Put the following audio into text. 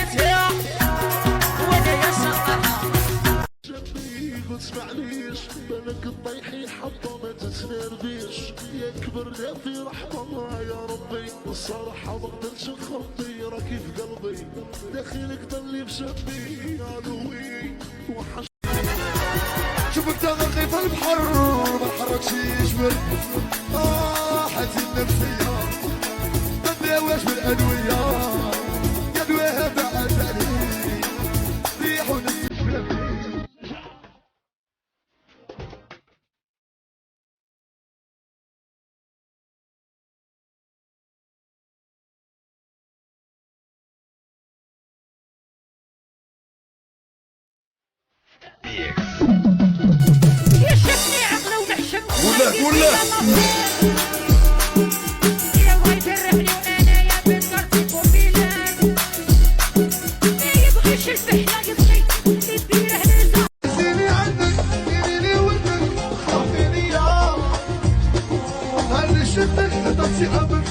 جاتها وانا يا شطرها. تسمعنيش بالك تطيحي حبه ما تتنرفيش يا كبرنا في رحمه الله يا ربي والصراحه ما قدرتش نخبي راكي في قلبي داخلك ضلي بشبي يا لوي وحش. شوفك تغرقي في البحر ما تحركش يجبر حالتي النفسيه ما نداواش بالادويه يدويها بعد علي ريح ونستشفى. يا شافني عقله ونحشم ولا يا وايد الرحلي وانا يا بنت كرتي كومبيلان يبغيش الفحله يبغي يديره نزار. سيني عنك سيني ودك خافيني يا هل شفتك هتطشي قبل